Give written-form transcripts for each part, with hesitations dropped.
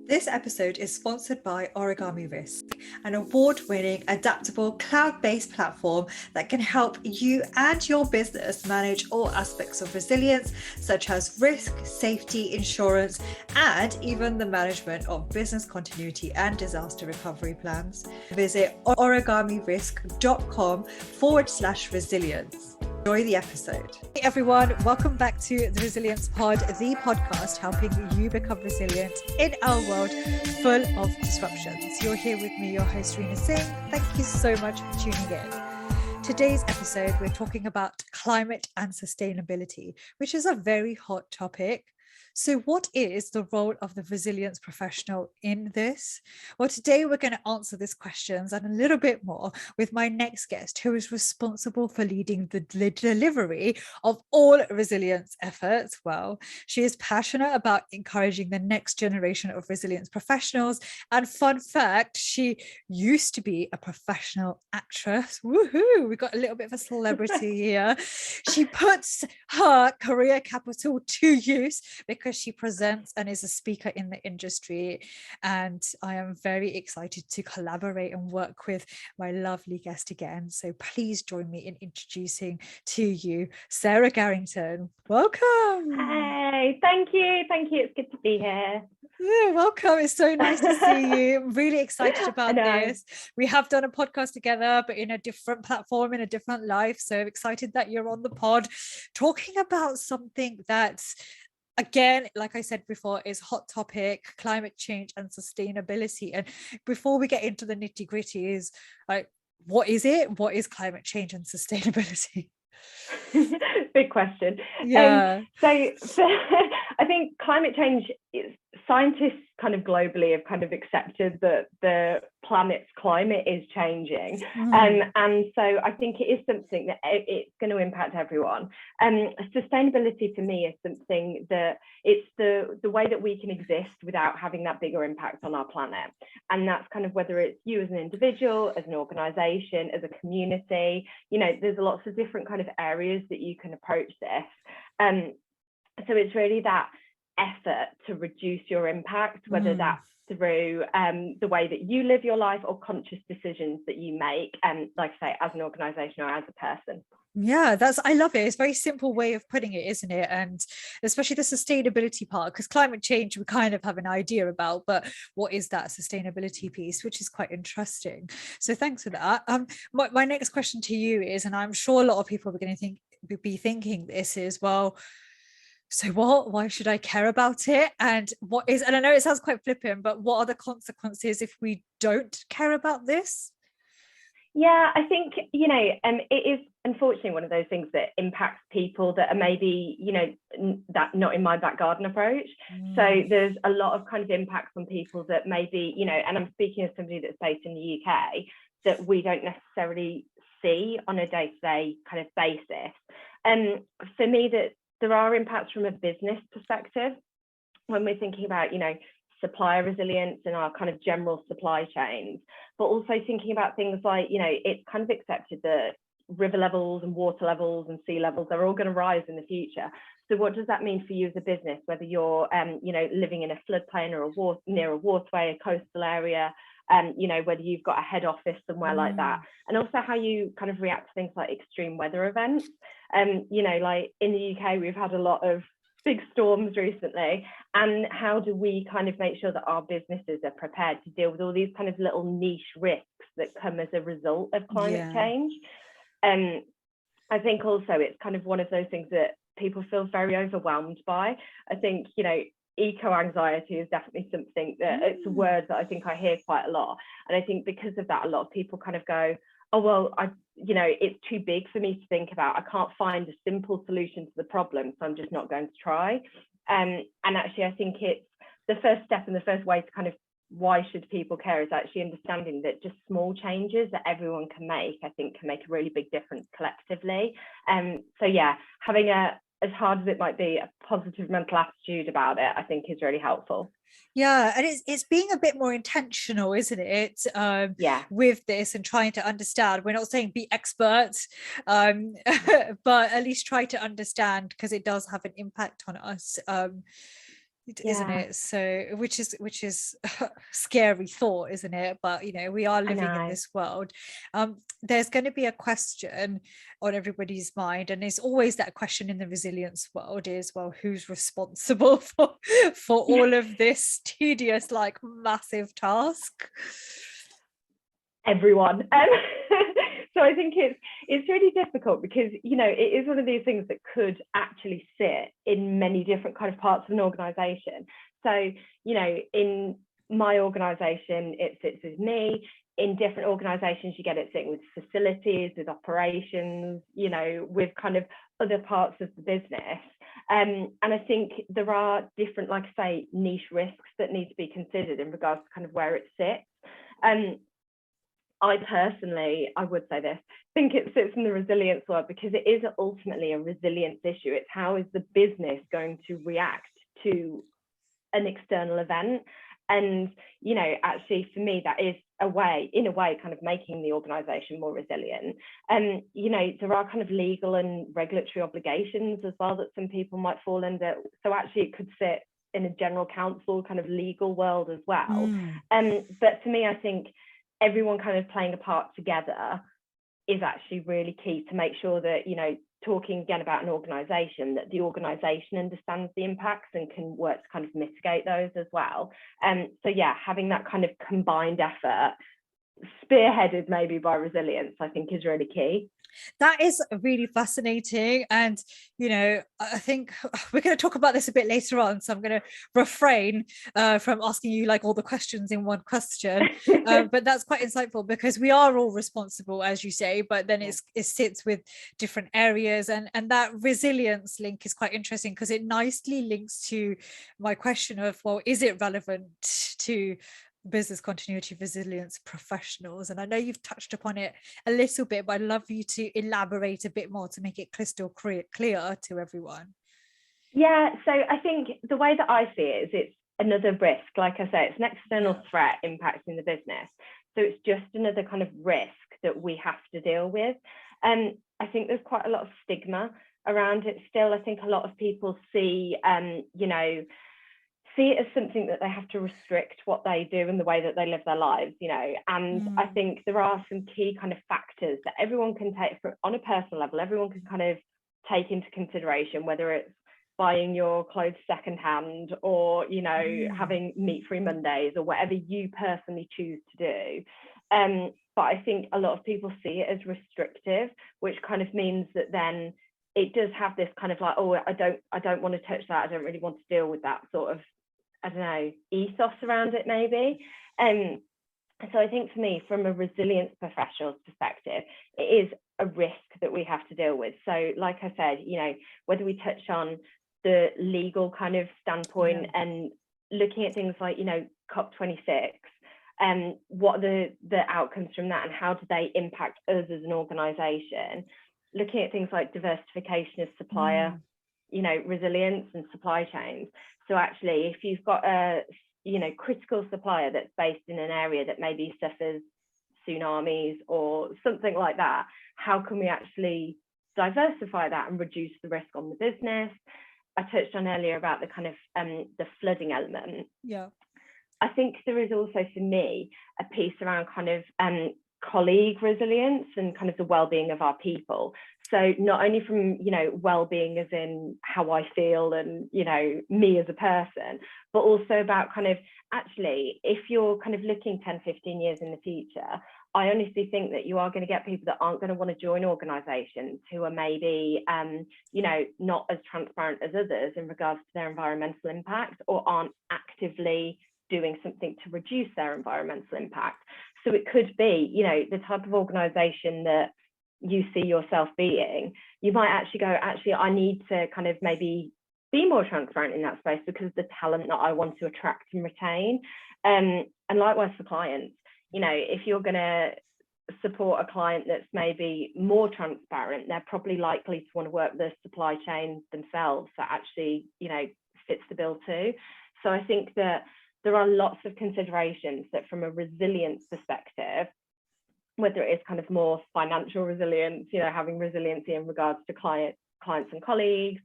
This episode is sponsored by Origami Risk, an award-winning, adaptable, cloud-based platform that can help you and your business manage all aspects of resilience, such as risk, safety, insurance, and even the management of business continuity and disaster recovery plans. Visit origamirisk.com/resilience. Enjoy the episode. Hey everyone, welcome back to the Resilience Pod, the podcast helping you become resilient in our world full of disruptions. You're here with me, your host Rina Singh. Thank you so much for tuning in. Today's episode, we're talking about climate and sustainability, which is a very hot topic. So what is the role of the resilience professional in this? Well, today we're going to answer these questions and a little bit more with my next guest, who is responsible for leading the delivery of all resilience efforts. Well, she is passionate about encouraging the next generation of resilience professionals. And fun fact, she used to be a professional actress. Woohoo! We got a little bit of a celebrity here. She puts her career capital to use because she presents and is a speaker in the industry, and I am very excited to collaborate and work with my lovely guest again. So please join me in introducing to you Sarah Garrington. Welcome. Hey, thank you. It's good to be here. Yeah, welcome. It's so nice to see you. I'm really excited about this. We have done a podcast together, but in a different platform, in a different life. So excited that you're on the pod talking about something that's, again, like I said before, is hot topic, climate change and sustainability. And before we get into the nitty gritty, is like, what is it? What is climate change and sustainability? Big question. Yeah. So I think climate change is, scientists kind of globally have kind of accepted that the planet's climate is changing. And so I think it is something that it's going to impact everyone. Sustainability for me is something that it's the way that we can exist without having that bigger impact on our planet. And that's kind of whether it's you as an individual, as an organization, as a community, you know, there's lots of different kind of areas that you can approach this. So it's really that effort to reduce your impact, whether that's through the way that you live your life or conscious decisions that you make, and like I say, as an organization or as a person. Yeah, I love it. It's a very simple way of putting it, isn't it? And especially the sustainability part, because climate change we kind of have an idea about, but what is that sustainability piece, which is quite interesting. So thanks for that. My next question to you is, and I'm sure a lot of people are going to be thinking this is, well, so what, why should I care about it? And and I know it sounds quite flippant, but what are the consequences if we don't care about this? Yeah, I think, you know, it is unfortunately one of those things that impacts people that are maybe, you know, that not in my back garden approach. So there's a lot of kind of impacts on people that maybe, you know, and I'm speaking as somebody that's based in the UK, that we don't necessarily see on a day-to-day kind of basis. And for me, that there are impacts from a business perspective when we're thinking about, you know, supplier resilience and our kind of general supply chains, but also thinking about things like, you know, it's kind of accepted that river levels and water levels and sea levels are all going to rise in the future. So what does that mean for you as a business, whether you're, you know, living in a floodplain or near a waterway, a coastal area, you know, whether you've got a head office somewhere like that, and also how you kind of react to things like extreme weather events. You know, like in the UK, we've had a lot of big storms recently, and how do we kind of make sure that our businesses are prepared to deal with all these kind of little niche risks that come as a result of climate change? I think also it's kind of one of those things that people feel very overwhelmed by. I think, you know, eco-anxiety is definitely something that it's a word that I think I hear quite a lot. And I think because of that, a lot of people kind of go, oh, well, you know, it's too big for me to think about. I can't find a simple solution to the problem, so I'm just not going to try. And actually, I think it's the first step and the first way to kind of why should people care is actually understanding that just small changes that everyone can make, I think, can make a really big difference collectively. So yeah, having as hard as it might be, a positive mental attitude about it, I think is really helpful. Yeah, and it's being a bit more intentional, isn't it? With this and trying to understand. We're not saying be experts, but at least try to understand, because it does have an impact on us. isn't it? So which is a scary thought, isn't it? But we are living in this world. There's going to be a question on everybody's mind, and it's always that question in the resilience world is, well, who's responsible for all of this tedious, like, massive task? Everyone. So I think it's really difficult because it is one of these things that could actually sit in many different kind of parts of an organization. So in my organization it sits with me. In different organizations you get it sitting with facilities, with operations, with kind of other parts of the business. And I think there are different, like I say, niche risks that need to be considered in regards to kind of where it sits. I personally, I would say this, think it sits in the resilience world because it is ultimately a resilience issue. It's how is the business going to react to an external event? And, actually for me, that is in a way, kind of making the organization more resilient. And, there are kind of legal and regulatory obligations as well that some people might fall under. So actually it could sit in a general counsel kind of legal world as well. But for me, I think everyone kind of playing a part together is actually really key to make sure that, talking again about an organization, that the organization understands the impacts and can work to kind of mitigate those as well. So yeah, having that kind of combined effort, spearheaded maybe by resilience, I think is really key. That is really fascinating. And, I think we're going to talk about this a bit later on. So I'm going to refrain from asking you like all the questions in one question. But that's quite insightful because we are all responsible, as you say, but then it sits with different areas. And that resilience link is quite interesting because it nicely links to my question of, well, is it relevant to business continuity resilience professionals? And I know you've touched upon it a little bit, but I'd love you to elaborate a bit more to make it crystal clear to everyone. Yeah, so I think the way that I see it is it's another risk. Like I say, it's an external threat impacting the business. So it's just another kind of risk that we have to deal with. And I think there's quite a lot of stigma around it still. I think a lot of people see it as something that they have to restrict what they do and the way that they live their lives, and I think there are some key kind of factors that everyone can take on a personal level. Everyone can kind of take into consideration, whether it's buying your clothes secondhand or, having meat-free Mondays or whatever you personally choose to do. But I think a lot of people see it as restrictive, which kind of means that then it does have this kind of like, oh, I don't want to touch that. I don't really want to deal with that sort of, I don't know, ethos around it maybe. So I think for me, from a resilience professional's perspective, it is a risk that we have to deal with. So like I said, whether we touch on the legal kind of standpoint and looking at things like, COP26, and what are the outcomes from that and how do they impact us as an organization, looking at things like diversification of supplier resilience and supply chains. So actually, if you've got a critical supplier that's based in an area that maybe suffers tsunamis or something like that, how can we actually diversify that and reduce the risk on the business? I touched on earlier about the kind of the flooding element. I think there is also for me a piece around kind of colleague resilience and kind of the well-being of our people. So not only from well-being as in how I feel and me as a person, but also about kind of actually if you're kind of looking 10-15 years in the future, I honestly think that you are going to get people that aren't going to want to join organizations who are maybe not as transparent as others in regards to their environmental impact, or aren't actively doing something to reduce their environmental impact. So it could be, the type of organization that you see yourself being. You might actually go, I need to kind of maybe be more transparent in that space because of the talent that I want to attract and retain. And likewise for clients, if you're going to support a client that's maybe more transparent, they're probably likely to want to work with the supply chain themselves that actually, fits the bill too. So I think that there are lots of considerations that from a resilience perspective, whether it is kind of more financial resilience, having resiliency in regards to clients and colleagues,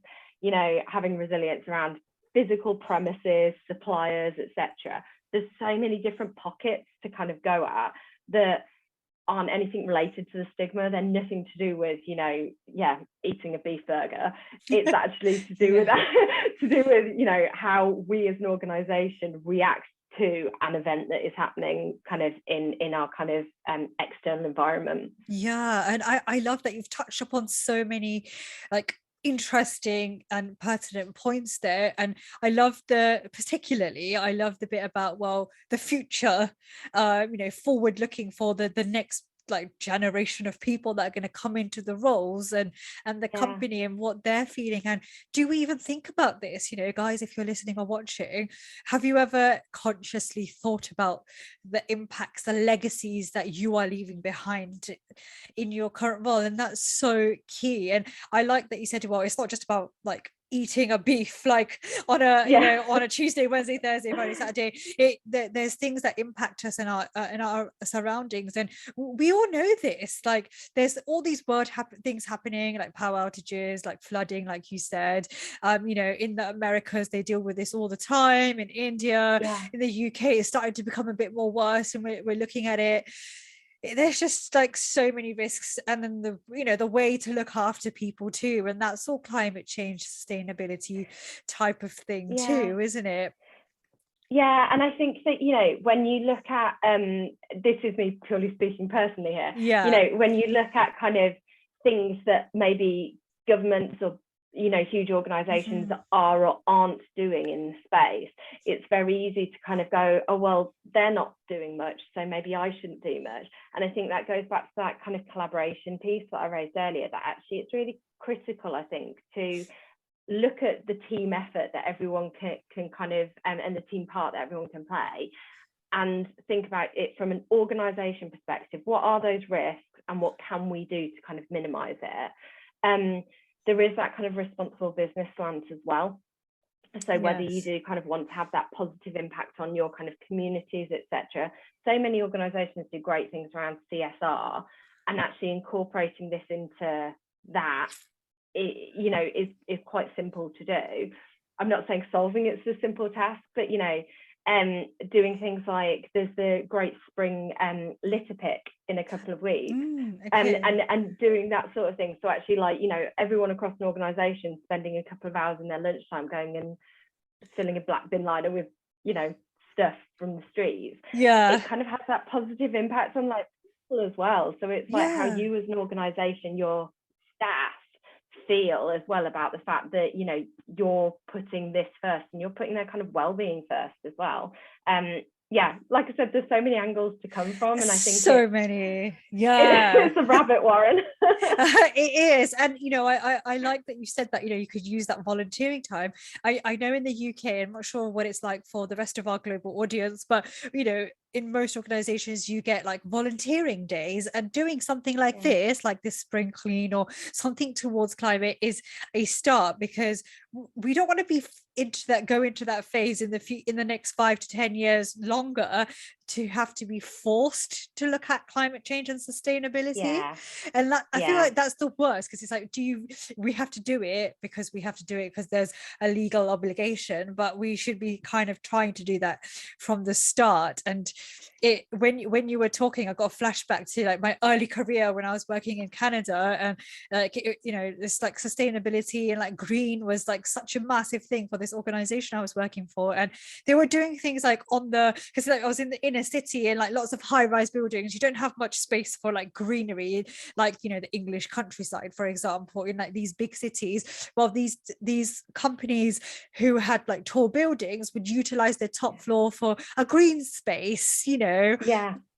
having resilience around physical premises, suppliers, etc. There's so many different pockets to kind of go at that aren't anything related to the stigma. They're nothing to do with, you know, eating a beef burger. It's actually to do with to do with, you know, how we as an organization react to an event that is happening kind of in our kind of external environment. Yeah, and I love that you've touched upon so many like interesting and pertinent points there. And I love the bit about, well, the future, you know, forward looking for the next like generation of people that are going to come into the roles and the company and what they're feeling. And do we even think about this, you know, guys, if you're listening or watching, have you ever consciously thought about the impacts, the legacies that you are leaving behind in your current role? And that's so key. And I like that you said, well, it's not just about like eating a beef like on a you know, on a Tuesday, Wednesday, Thursday, Friday, Saturday. There's things that impact us in our surroundings, and we all know this. Like there's all these things happening, like power outages, like flooding, like you said. You know, in the Americas they deal with this all the time. In India, in the UK, it's starting to become a bit more worse, and we're looking at it. There's just like so many risks, and then the, you know, the way to look after people too, and that's all climate change, sustainability type of thing too, isn't it? Yeah, and I think that, you know, when you look at this is me purely speaking personally here, you know, when you look at kind of things that maybe governments or, you know, huge organizations are or aren't doing in the space, it's very easy to kind of go, oh well, they're not doing much, so maybe I shouldn't do much. And I think that goes back to that kind of collaboration piece that I raised earlier, that actually it's really critical, I think, to look at the team effort that everyone can kind of and the team part that everyone can play, and think about it from an organization perspective. What are those risks and what can we do to kind of minimize it? There is that kind of responsible business slant as well. So whether you do kind of want to have that positive impact on your kind of communities, etc. So many organizations do great things around CSR, and actually incorporating this into that, you know, is quite simple to do. I'm not saying solving it's a simple task, but, you know, doing things like there's the Great Spring litter pick in a couple of weeks, and doing that sort of thing. So actually, like, you know, everyone across an organisation spending a couple of hours in their lunchtime going and filling a black bin liner with, you know, stuff from the streets. It kind of has that positive impact on like people as well. So it's like how you as an organisation, your staff feel as well about the fact that, you know, you're putting this first and you're putting their kind of well-being first as well. Like I said, there's so many angles to come from, and I think so many. It's a rabbit warren. It is. And you know, I like that you said that, you know, you could use that volunteering time. I know in the UK, I'm not sure what it's like for the rest of our global audience, but you know, in most organizations you get like volunteering days, and doing something like this, like this spring clean or something towards climate, is a start, because we don't want to be go into that phase in the next 5 to 10 years longer, to have to be forced to look at climate change and sustainability. And that, I feel like that's the worst, because it's like, we have to do it because there's a legal obligation, but we should be kind of trying to do that from the start. And when you were talking, I got a flashback to like my early career when I was working in Canada, and like, you know, this like sustainability and like green was like such a massive thing for this organization I was working for. And they were doing things like because like I was in the inner city, and like lots of high-rise buildings, you don't have much space for like greenery, like, you know, the English countryside, for example, in like these big cities. Well, these companies who had like tall buildings would utilize their top floor for a green space, you know.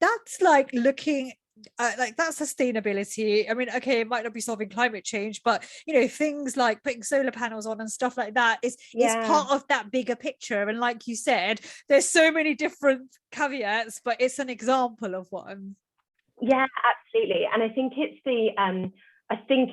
That's like looking like that's sustainability. I mean, okay, it might not be solving climate change, but you know, things like putting solar panels on and stuff like that is part of that bigger picture. And like you said, there's so many different caveats, but it's an example of one. Yeah, absolutely. And I think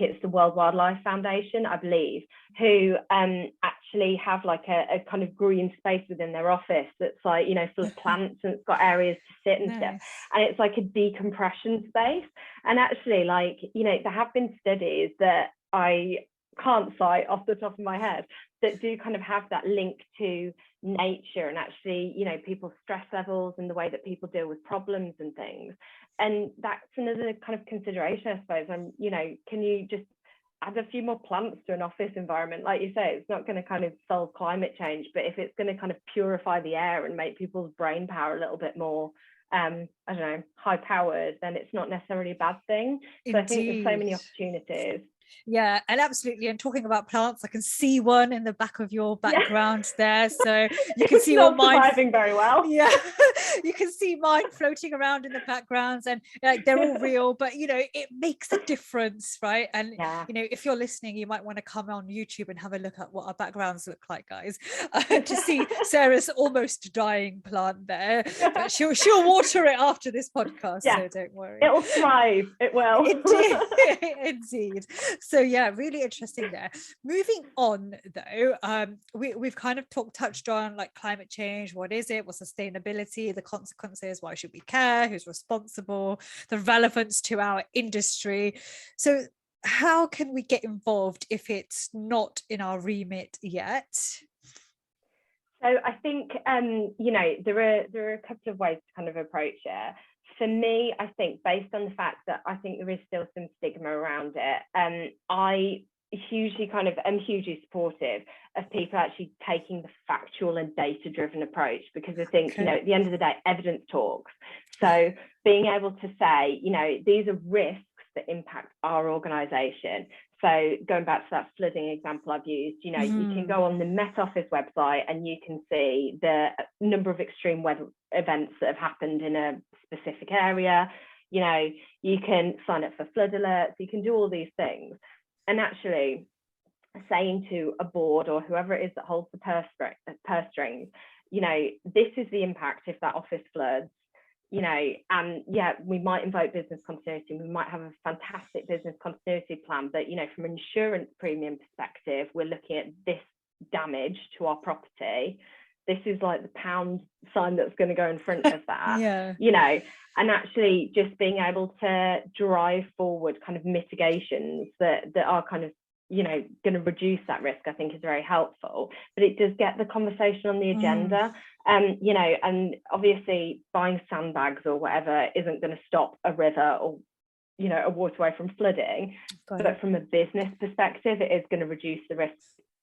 it's the World Wildlife Foundation, I believe, who actually have like a kind of green space within their office that's like, you know, full of plants, and it's got areas to sit and stuff. And it's like a decompression space. And actually, like, you know, there have been studies that I can't cite off the top of my head, that do kind of have that link to nature and actually, you know, people's stress levels and the way that people deal with problems and things. And that's another kind of consideration, I suppose. And, you know, can you just add a few more plants to an office environment? Like you say, it's not going to kind of solve climate change, but if it's going to kind of purify the air and make people's brain power a little bit more, I don't know, high powered, then it's not necessarily a bad thing. So I think there's so many opportunities. Yeah, and absolutely. And talking about plants, I can see one in the back of your background there. So you can see all mine surviving very well. Yeah, you can see mine floating around in the backgrounds, and like they're all real, but you know, it makes a difference, right? And you know, if you're listening, you might want to come on YouTube and have a look at what our backgrounds look like, guys, to see Sarah's almost dying plant there. But she'll water it after this podcast, so don't worry. It'll thrive. It will. Indeed. So yeah, really interesting there. Moving on though, we've kind of touched on like climate change. What is it? What's sustainability? The consequences? Why should we care? Who's responsible? The relevance to our industry. So how can we get involved if it's not in our remit yet? So I think you know, there are a couple of ways to kind of approach it. For me, I think based on the fact that I think there is still some stigma around it, I am hugely supportive of people actually taking the factual and data-driven approach, because I think, you know, at the end of the day, evidence talks. So being able to say, you know, these are risks that impact our organisation. So going back to that flooding example I've used, you know, you can go on the Met Office website and you can see the number of extreme weather events that have happened in a specific area. You know, you can sign up for flood alerts, you can do all these things. And actually saying to a board or whoever it is that holds the purse strings, you know, this is the impact if that office floods. You know, and yeah, we might invoke business continuity, we might have a fantastic business continuity plan, but you know, from an insurance premium perspective, we're looking at this damage to our property. This is like the pound sign that's going to go in front of that. You know, and actually just being able to drive forward kind of mitigations that are kind of, you know, going to reduce that risk, I think is very helpful. But it does get the conversation on the agenda. You know, and obviously buying sandbags or whatever isn't going to stop a river or, you know, a waterway from flooding. But from a business perspective, it is going to reduce the risk,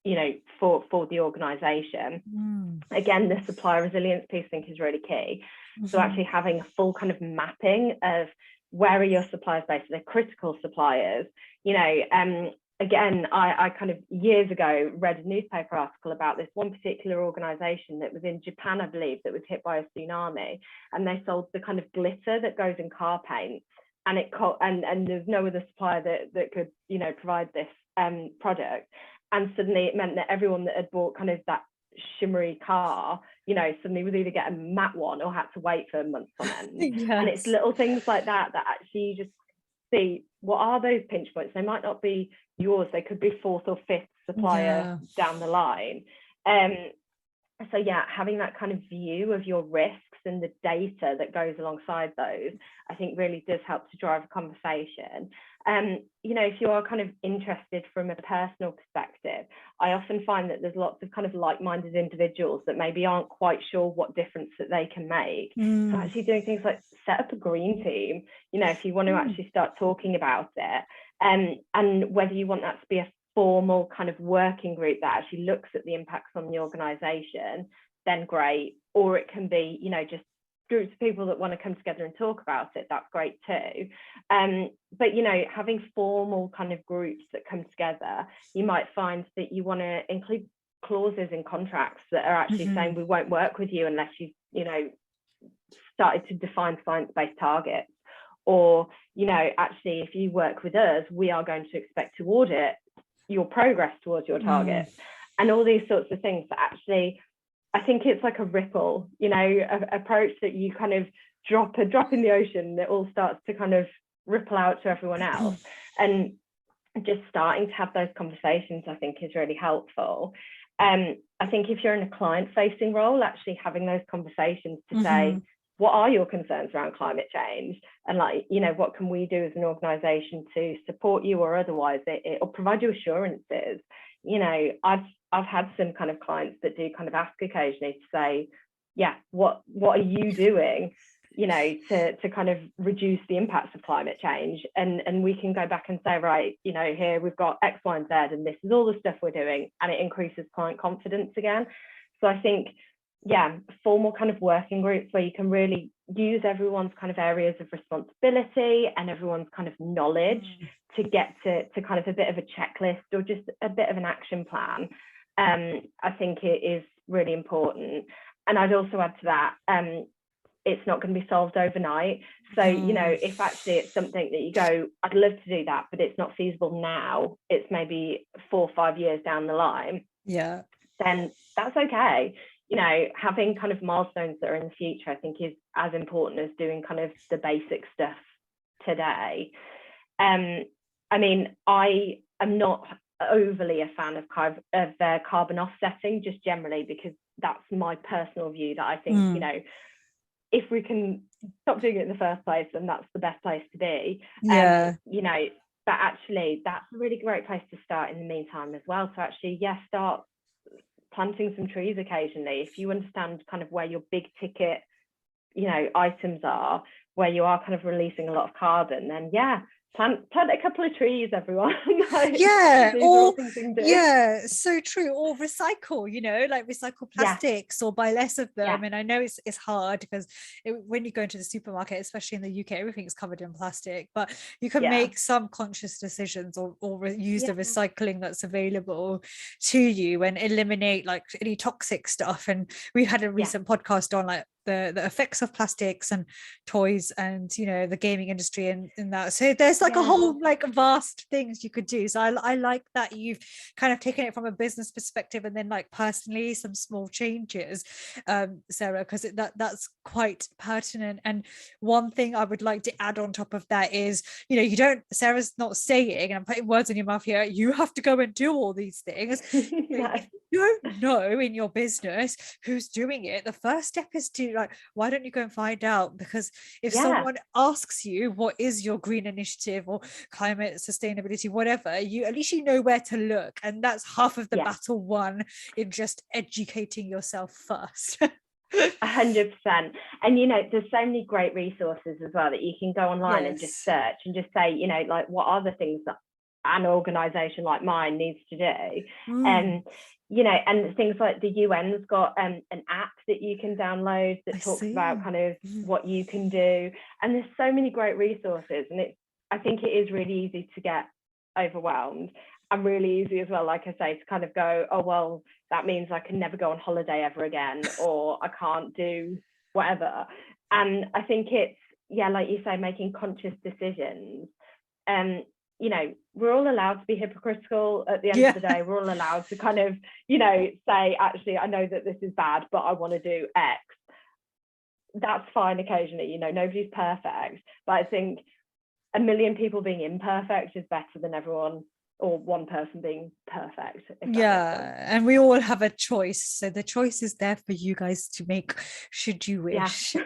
you know, for the organisation. Again, the supplier resilience piece I think is really key. So actually having a full kind of mapping of where are your suppliers based, they're critical suppliers, you know. Again, I kind of years ago read a newspaper article about this one particular organisation that was in Japan, I believe, that was hit by a tsunami, and they sold the kind of glitter that goes in car paint, and there's no other supplier that could, you know, provide this product, and suddenly it meant that everyone that had bought kind of that shimmery car, you know, suddenly was either getting a matte one or had to wait for months on end. And it's little things like that actually you just see what are those pinch points. They might not be yours, they could be fourth or fifth supplier down the line. So yeah, having that kind of view of your risks and the data that goes alongside those, I think really does help to drive a conversation. You know, if you are kind of interested from a personal perspective, I often find that there's lots of kind of like-minded individuals that maybe aren't quite sure what difference that they can make. So actually doing things like set up a green team, you know, if you want to actually start talking about it, and whether you want that to be a formal kind of working group that actually looks at the impacts on the organisation, then great. Or it can be, you know, just groups of people that want to come together and talk about it, that's great too. But you know, having formal kind of groups that come together, you might find that you want to include clauses in contracts that are actually saying we won't work with you unless you've, you know, started to define science-based targets, or, you know, actually if you work with us, we are going to expect to audit your progress towards your targets, and all these sorts of things that actually, I think it's like a ripple, you know, approach that you kind of drop in the ocean that all starts to kind of ripple out to everyone else. And just starting to have those conversations, I think, is really helpful. I think if you're in a client-facing role, actually having those conversations to say, what are your concerns around climate change? And like, you know, what can we do as an organization to support you, or otherwise it or provide you assurances? You know, I've had some kind of clients that do kind of ask occasionally to say, yeah, what are you doing, you know, to kind of reduce the impacts of climate change? And we can go back and say, right, you know, here we've got X, Y, and Z, and this is all the stuff we're doing, and it increases client confidence again. So I think, yeah, formal kind of working groups where you can really use everyone's kind of areas of responsibility and everyone's kind of knowledge to get to kind of a bit of a checklist or just a bit of an action plan. I think it is really important. And I'd also add to that, it's not going to be solved overnight. So, you know, if actually it's something that you go, I'd love to do that, but it's not feasible now, it's maybe 4 or 5 years down the line, then that's okay. You know, having kind of milestones that are in the future, I think, is as important as doing kind of the basic stuff today. I mean, I am not overly a fan of carbon offsetting, just generally, because that's my personal view, that I think, you know, if we can stop doing it in the first place, then that's the best place to be. You know, but actually that's a really great place to start in the meantime as well. So actually, start planting some trees occasionally. If you understand kind of where your big ticket, you know, items are, where you are kind of releasing a lot of carbon, then plant a couple of trees, everyone. Like, so true. Or recycle, you know, like recycle plastics or buy less of them. And I know it's hard because when you go into the supermarket, especially in the UK, everything is covered in plastic, but you can make some conscious decisions or use the recycling that's available to you and eliminate like any toxic stuff. And we had a recent podcast on like the effects of plastics and toys and, you know, the gaming industry and that. So there's like a whole like vast things you could do. So I like that you've kind of taken it from a business perspective and then like personally some small changes, Sarah, because that's quite pertinent. And one thing I would like to add on top of that is, you know, Sarah's not saying, and I'm putting words in your mouth here, you have to go and do all these things. If you don't know in your business who's doing it, the first step is to like, why don't you go and find out? Because if someone asks you what is your green initiative or climate sustainability, whatever, you at least you know where to look, and that's half of the battle won in just educating yourself first. 100%. And you know, there's so many great resources as well that you can go online and just search and just say, you know, like, what are the things that an organization like mine needs to do? And you know, and things like the UN's got an app that you can download that talks about kind of what you can do, and there's so many great resources. And I think it is really easy to get overwhelmed, and really easy as well, like I say, to kind of go, oh well, that means I can never go on holiday ever again, or I can't do whatever. And I think it's like you say, making conscious decisions. You know, we're all allowed to be hypocritical at the end of the day. We're all allowed to kind of, you know, say, actually, I know that this is bad, but I want to do X. That's fine occasionally, you know, nobody's perfect. But I think a million people being imperfect is better than everyone or one person being perfect. And we all have a choice, so the choice is there for you guys to make should you wish.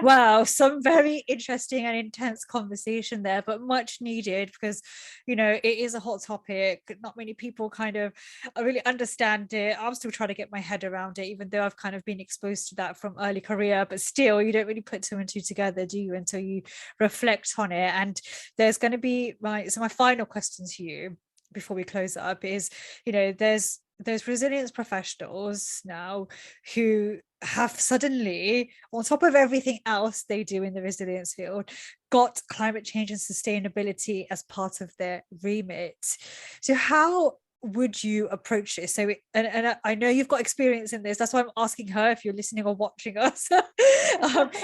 Wow, some very interesting and intense conversation there, but much needed, because you know it is a hot topic. Not many people kind of really understand it. I'm still trying to get my head around it, even though I've kind of been exposed to that from early career, but still you don't really put two and two together, do you, until you reflect on it. And there's going to be my final question to you before we close up is, you know, there's resilience professionals now who have suddenly, on top of everything else they do in the resilience field, got climate change and sustainability as part of their remit. So how would you approach this? So and I know you've got experience in this, that's why I'm asking her if you're listening or watching us.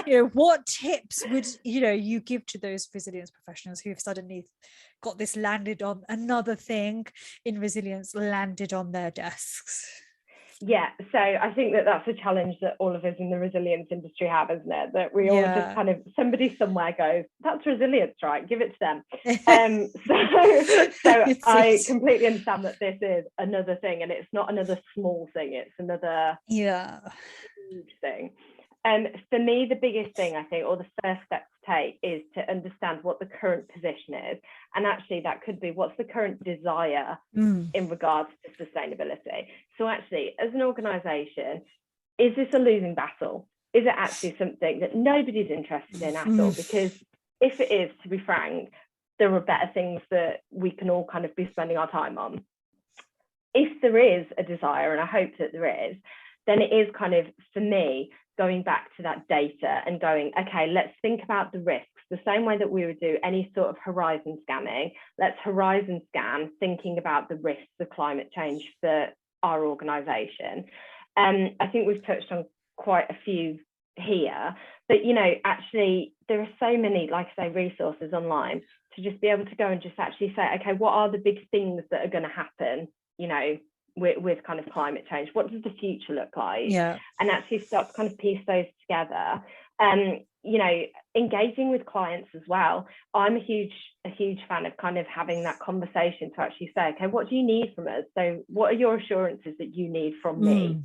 You know, what tips would you give to those resilience professionals who have suddenly got this landed on, another thing in resilience landed on their desks? So I think that's a challenge that all of us in the resilience industry have, isn't it? That we all just kind of, somebody somewhere goes, that's resilience, right? Give it to them. So I completely understand that this is another thing, and it's not another small thing, it's another huge thing. For me, the biggest thing, I think, or the first step to take, is to understand what the current position is. And actually, that could be what's the current desire in regards to sustainability. So actually, as an organisation, is this a losing battle? Is it actually something that nobody's interested in at all? Because if it is, to be frank, there are better things that we can all kind of be spending our time on. If there is a desire, and I hope that there is, then it is kind of, for me, going back to that data and going, okay, let's think about the risks, the same way that we would do any sort of horizon scanning. Let's horizon scan, thinking about the risks of climate change for our organisation. I think we've touched on quite a few here, but, you know, actually there are so many, like I say, resources online to just be able to go and just actually say, okay, what are the big things that are going to happen, you know, with kind of climate change? What does the future look like? Yeah. And actually start to kind of piece those together. You know, engaging with clients as well. I'm a huge fan of kind of having that conversation to actually say, okay, what do you need from us? So what are your assurances that you need from me?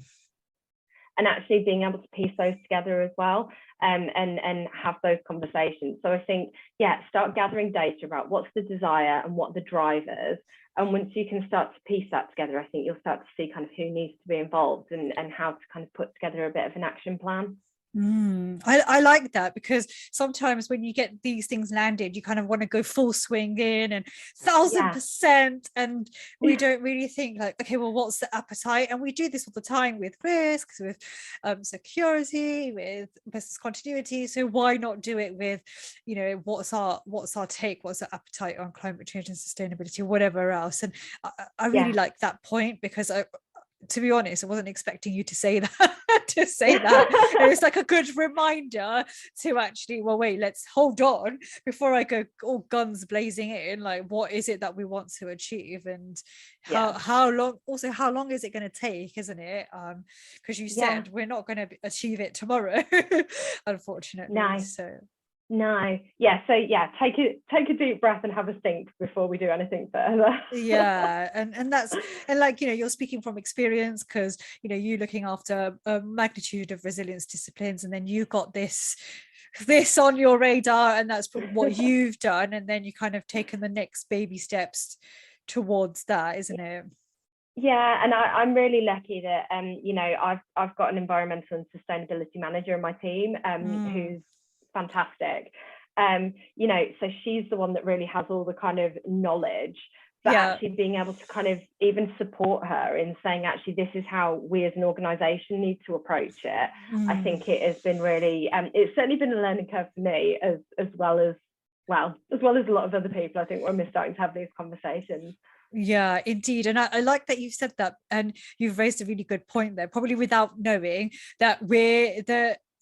And actually being able to piece those together as well, and have those conversations. So I think, yeah, start gathering data about what's the desire and what the drivers. And once you can start to piece that together, I think you'll start to see kind of who needs to be involved and how to kind of put together a bit of an action plan. I like that, because sometimes when you get these things landed, you kind of want to go full swing in and 1000%, and we don't really think like, okay, well, what's the appetite? And we do this all the time with risks, with security, with business continuity. So why not do it with, you know, what's our take, what's our appetite on climate change and sustainability, or whatever else? And I really like that point, because to be honest, I wasn't expecting you to say that. It's like a good reminder to actually, well, wait, let's hold on before I go all guns blazing in. Like, what is it that we want to achieve, and how long is it going to take, isn't it? Because you said we're not going to achieve it tomorrow, unfortunately. So take a deep breath and have a think before we do anything further. And that's, and like, you know, you're speaking from experience, because, you know, you looking after a magnitude of resilience disciplines, and then you got this on your radar, and that's what you've done, and then you kind of taken the next baby steps towards that, isn't it? Yeah, and I'm really lucky that you know, I've got an environmental and sustainability manager in my team who's fantastic. You know, so she's the one that really has all the kind of knowledge, but actually being able to kind of even support her in saying, actually, this is how we as an organization need to approach it. I think it has been really, it's certainly been a learning curve for me, as well as a lot of other people, I think, when we're starting to have these conversations. Yeah, indeed. And I like that you've said that, and you've raised a really good point there, probably without knowing that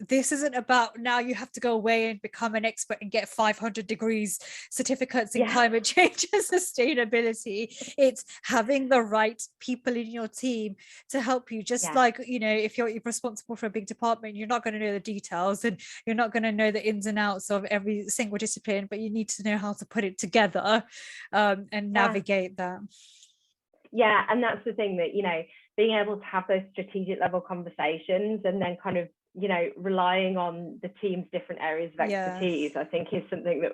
this isn't about now you have to go away and become an expert and get 500 degrees certificates in climate change and sustainability. It's having the right people in your team to help you. Just like, you know, if you're responsible for a big department, you're not going to know the details, and you're not going to know the ins and outs of every single discipline, but you need to know how to put it together and navigate that. Yeah, and that's the thing, that, you know, being able to have those strategic level conversations, and then kind of, you know, relying on the team's different areas of expertise, I think is something that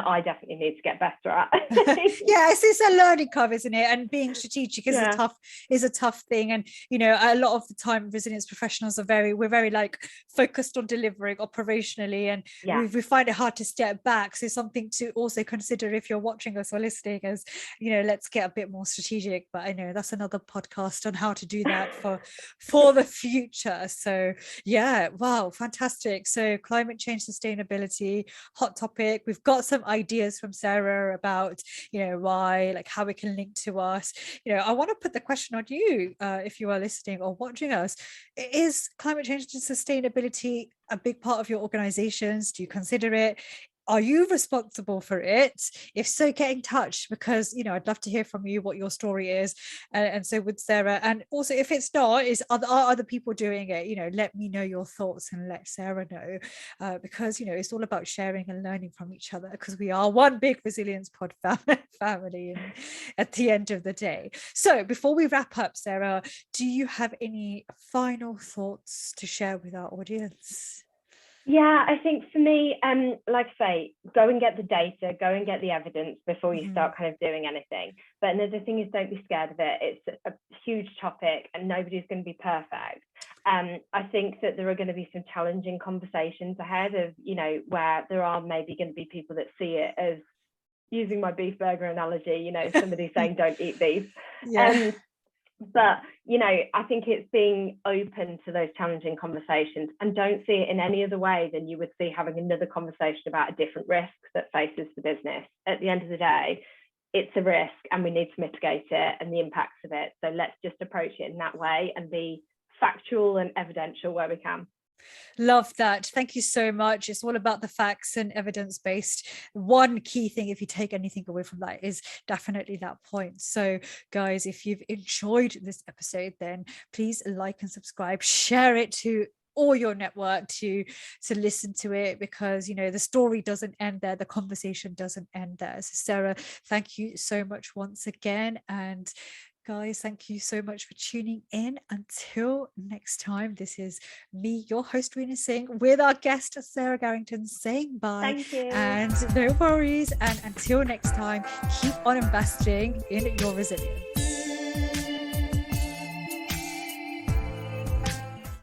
I definitely need to get better at. It's a learning curve, isn't it? And being strategic is a tough thing. And, you know, a lot of the time resilience professionals we're very like focused on delivering operationally, and we find it hard to step back. So something to also consider if you're watching us or listening is, you know, let's get a bit more strategic. But I know that's another podcast on how to do that for the future. So wow, fantastic. So climate change, sustainability, hot topic. We've got some ideas from Sarah about, you know, why, like how it can link to us. You know, I want to put the question on you, if you are listening or watching us. Is climate change and sustainability a big part of your organizations? Do you consider it? Are you responsible for it? If so, get in touch, because I'd love to hear from you what your story is, and so would Sarah. And also, if it's not, are other people doing it? Let me know your thoughts and let Sarah know, because it's all about sharing and learning from each other, because we are one big Resilience Pod family at the end of the day. So before we wrap up, Sarah, do you have any final thoughts to share with our audience? Yeah, I think for me, like I say, go and get the data, go and get the evidence before you start kind of doing anything. But another thing is, don't be scared of it. It's a huge topic and nobody's going to be perfect. I think that there are going to be some challenging conversations ahead of, where there are maybe going to be people that see it as, using my beef burger analogy, somebody saying don't eat beef. Yeah. But, I think it's being open to those challenging conversations, and don't see it in any other way than you would see having another conversation about a different risk that faces the business. At the end of the day, it's a risk and we need to mitigate it and the impacts of it. So let's just approach it in that way and be factual and evidential where we can. Love that. Thank you so much. It's all about the facts and evidence-based. One key thing, if you take anything away from that, is definitely that point. So guys, if you've enjoyed this episode, then please like and subscribe, share it to all your network to listen to it, because the story doesn't end there, the conversation doesn't end there. So Sarah, thank you so much once again, and guys, thank you so much for tuning in. Until next time, this is me, your host, Rina Singh, with our guest, Sarah Garrington, saying bye. Thank you. And no worries. And until next time, keep on investing in your resilience.